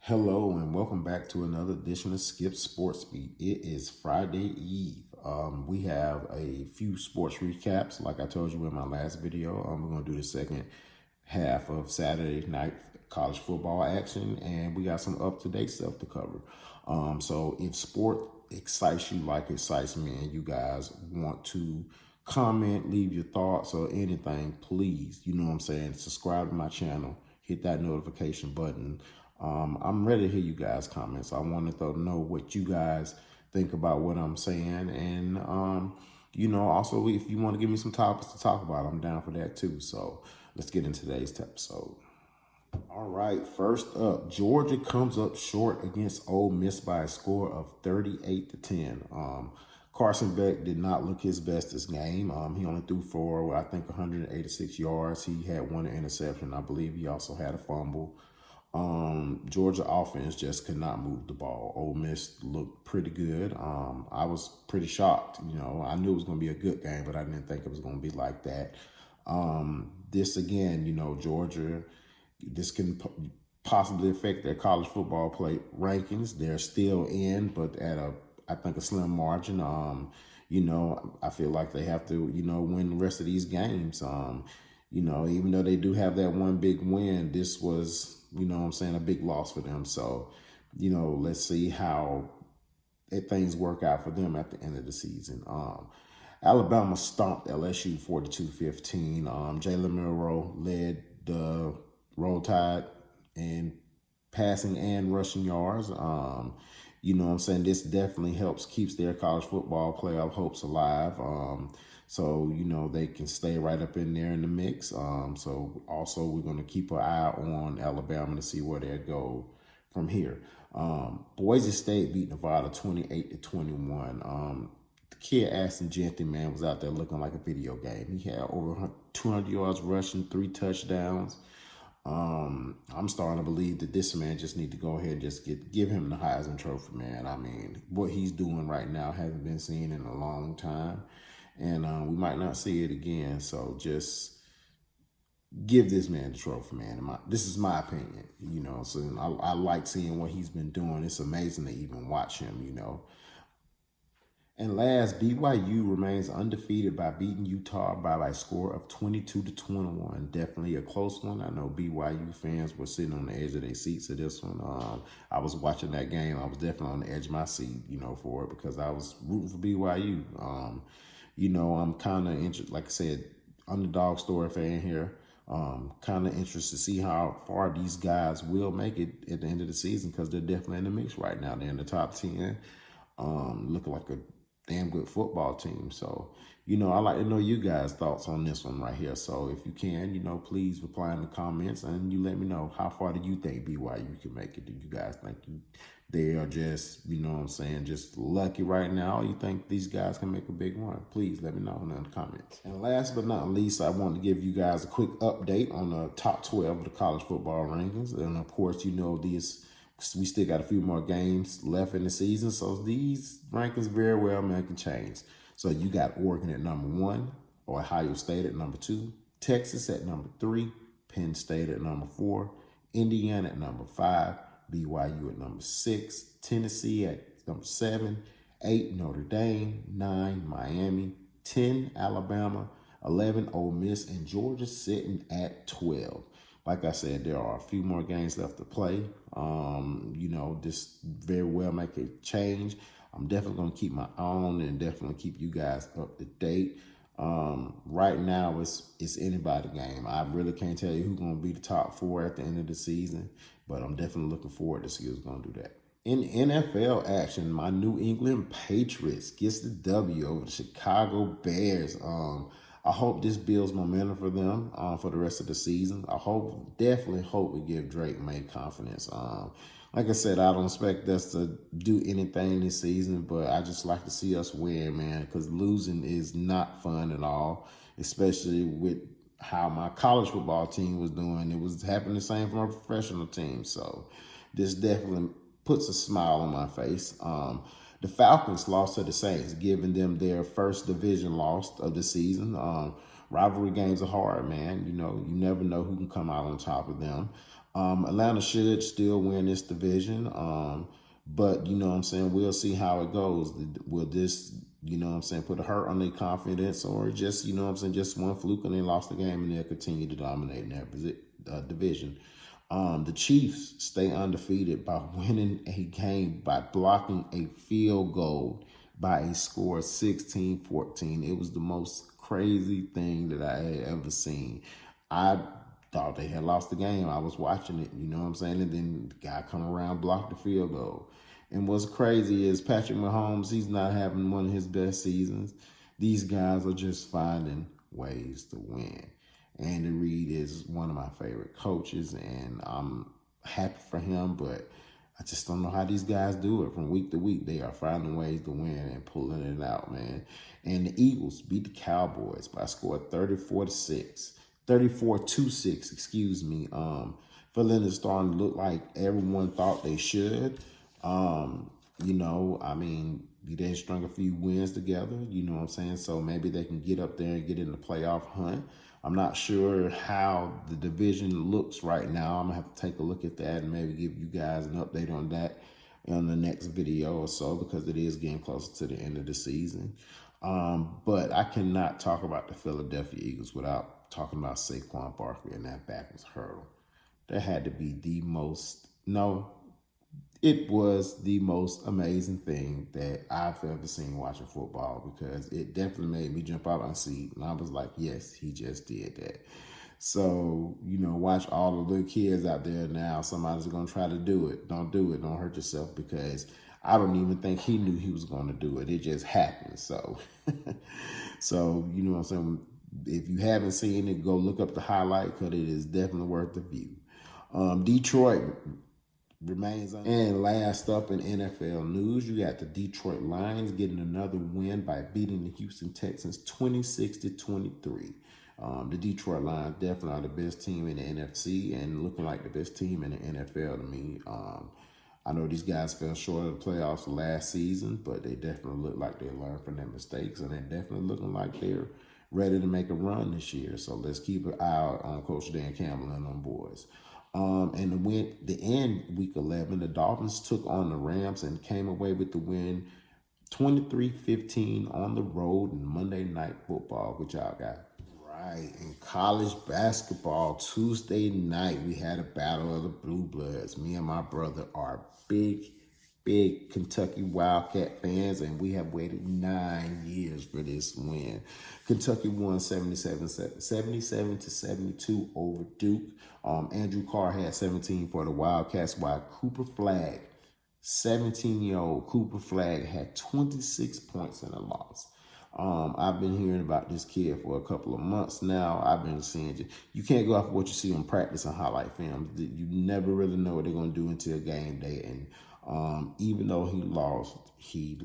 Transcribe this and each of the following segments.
Hello and welcome back to another edition of Skip Sports Beat. It is Friday Eve. We have a few sports recaps. Like I told you in my last video, we're going to do the second half of Saturday night college football action, and we got some up-to-date stuff to cover. So if sport excites you like it excites me and you guys want to comment, leave your thoughts or anything, please, you know what I'm saying, subscribe to my channel, hit that notification button. I'm ready to hear you guys' comments. I wanted to know what you guys think about what I'm saying. And, also if you want to give me some topics to talk about, I'm down for that too. So let's get into today's episode. All right, first up, Georgia comes up short against Ole Miss by a score of 38-10. Carson Beck did not look his best this game. He only threw for, I think, 186 yards. He had one interception. I believe he also had a fumble. Georgia offense just could not move the ball. Ole Miss looked pretty good. I was pretty shocked. I knew it was going to be a good game, but I didn't think it was going to be like that. This again, Georgia, this can possibly affect their college football play rankings. They're still in, but at I think a slim margin. I feel like they have to, win the rest of these games. Even though they do have that one big win, this was, a big loss for them. So, let's see how things work out for them at the end of the season. Alabama stomped LSU 42-15. Jalen Milroe led the Roll Tide in passing and rushing yards. This definitely keeps their college football playoff hopes alive. So they can stay right up in there in the mix. So also we're going to keep an eye on Alabama to see where they go from here. Boise State beat Nevada 28-21. The kid Ashton Jeanty, man, was out there looking like a video game. He had over 200 yards rushing, 3 touchdowns. I'm starting to believe that this man just need to go ahead and just give him the Heisman Trophy, man. I mean, what he's doing right now hasn't been seen in a long time, and we might not see it again. So just give this man the trophy, man. This is my opinion, So I like seeing what he's been doing. It's amazing to even watch him. And last, BYU remains undefeated by beating Utah by a score of 22-21. Definitely a close one. I know BYU fans were sitting on the edge of their seats at this one. I was watching that game. I was definitely on the edge of my seat, for it because I was rooting for BYU. I'm kind of interested, like I said, underdog story fan here. Kind of interested to see how far these guys will make it at the end of the season because they're definitely in the mix right now. They're in the top 10. Looking like a damn good football team. So, I like to know you guys' thoughts on this one right here. So if you can, please reply in the comments and you let me know how far do you think BYU can make it? Do you guys think they are just, just lucky right now? Or you think these guys can make a big run? Please let me know in the comments. And last but not least, I want to give you guys a quick update on the top 12 of the college football rankings. And of course, we still got a few more games left in the season, so these rankings very well can change. So you got Oregon at number 1, Ohio State at number 2, Texas at number 3, Penn State at number 4, Indiana at number 5, BYU at number 6, Tennessee at number 7, 8 Notre Dame, 9 Miami, 10 Alabama, 11 Ole Miss, and Georgia sitting at 12. Like I said, there are a few more games left to play. This very well make a change. I'm definitely going to keep my own and definitely keep you guys up to date. Right now, it's anybody game. I really can't tell you who's going to be the top 4 at the end of the season, but I'm definitely looking forward to see who's going to do that. In NFL action, my New England Patriots gets the W over the Chicago Bears. I hope this builds momentum for them for the rest of the season. Definitely hope we give Drake May confidence. Like I said, I don't expect us to do anything this season, but I just like to see us win, man, because losing is not fun at all, especially with how my college football team was doing. It was happening the same for my professional team. So this definitely puts a smile on my face. The Falcons lost to the Saints, giving them their first division loss of the season. Rivalry games are hard, man. You never know who can come out on top of them. Atlanta should still win this division. But you know what I'm saying, we'll see how it goes. Will this, you know what I'm saying, put a hurt on their confidence, or just, you know what I'm saying, just one fluke and they lost the game and they'll continue to dominate in that division. The Chiefs stay undefeated by winning a game by blocking a field goal by a score of 16-14. It was the most crazy thing that I had ever seen. I thought they had lost the game. I was watching it, you know what I'm saying? And then the guy come around, blocked the field goal. And what's crazy is Patrick Mahomes, he's not having one of his best seasons. These guys are just finding ways to win. Andy Reid is one of my favorite coaches, and I'm happy for him, but I just don't know how these guys do it. From week to week, they are finding ways to win and pulling it out, man. And the Eagles beat the Cowboys by a score of 34-6. 34-6, excuse me. Feeling is starting to look like everyone thought they should. You know, I mean, they strung a few wins together, you know what I'm saying? So maybe they can get up there and get in the playoff hunt. I'm not sure how the division looks right now. I'm gonna have to take a look at that and maybe give you guys an update on that in the next video or so, because it is getting closer to the end of the season. But I cannot talk about the Philadelphia Eagles without talking about Saquon Barkley and that backwards hurdle. That had to be the most, no, it was the most amazing thing that I've ever seen watching football, because it definitely made me jump out on my seat. And I was like, yes, he just did that. So, you know, watch all the little kids out there now. Somebody's going to try to do it. Don't do it. Don't hurt yourself, because I don't even think he knew he was going to do it. It just happened. So, so, you know what I'm saying? If you haven't seen it, go look up the highlight, because it is definitely worth the view. Detroit remains on. And last up in NFL news, you got the Detroit Lions getting another win by beating the Houston Texans 26-23. The Detroit Lions definitely are the best team in the NFC and looking like the best team in the NFL to me. I know these guys fell short of the playoffs last season, but they definitely look like they learned from their mistakes, and they're definitely looking like they're ready to make a run this year. So let's keep an eye out on Coach Dan Campbell and them boys. And the end week 11, the Dolphins took on the Rams and came away with the win 23-15 on the road in Monday Night Football. What y'all got? Right, in college basketball, Tuesday night, we had a battle of the Blue Bloods. Me and my brother are big Kentucky Wildcat fans, and we have waited 9 years for this win. Kentucky won 77-72 over Duke. Andrew Carr had 17 for the Wildcats, while Cooper Flagg, 17-year-old Cooper Flagg, had 26 points in a loss. I've been hearing about this kid for a couple of months now. I've been seeing, you can't go off of what you see on practice and highlight films. You never really know what they're going to do until game day. And even though he lost, he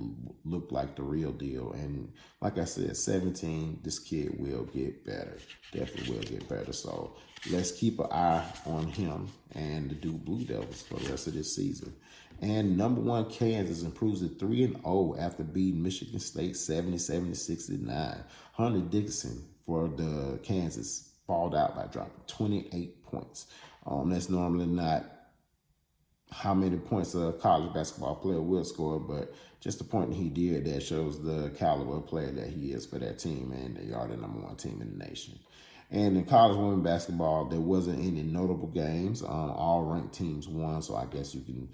looked like the real deal. And like I said, 17, this kid will get better. Definitely will get better. So let's keep an eye on him and the Duke Blue Devils for the rest of this season. And number one, Kansas improves to 3-0 after beating Michigan State 77-69. Hunter Dickinson for the Kansas balled out by dropping 28 points. That's normally not how many points a college basketball player will score, but just the point that he did, that shows the caliber of player that he is for that team, and they are the number one team in the nation. And in college women's basketball, there wasn't any notable games. All ranked teams won, so I guess you can,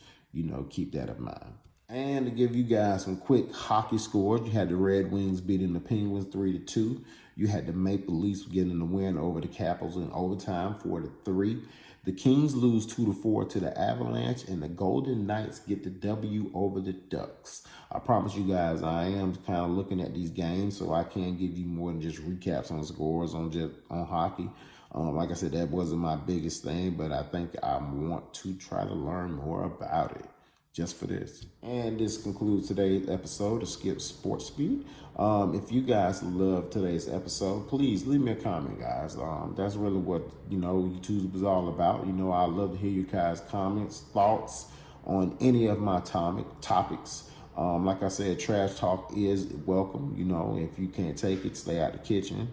keep that in mind. And to give you guys some quick hockey scores, you had the Red Wings beating the Penguins 3-2. You had the Maple Leafs getting the win over the Capitals in overtime 4-3. The Kings lose 2-4 to the Avalanche, and the Golden Knights get the W over the Ducks. I promise you guys, I am kind of looking at these games, so I can't give you more than just recaps on scores on hockey. Like I said, that wasn't my biggest thing, but I think I want to try to learn more about it just for this. And this concludes today's episode of Skip Sports Beat. If you guys love today's episode, please leave me a comment, guys. That's really what, YouTube is all about. I love to hear you guys' comments, thoughts on any of my topics. Like I said, trash talk is welcome. If you can't take it, stay out the kitchen.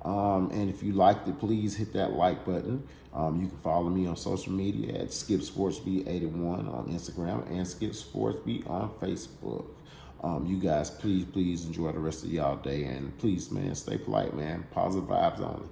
And if you liked it, please hit that like button. You can follow me on social media at Skip SportsBeat81 on Instagram and Skip SportsBeat on Facebook. You guys, please enjoy the rest of y'all day. And please, man, stay polite, man. Positive vibes only.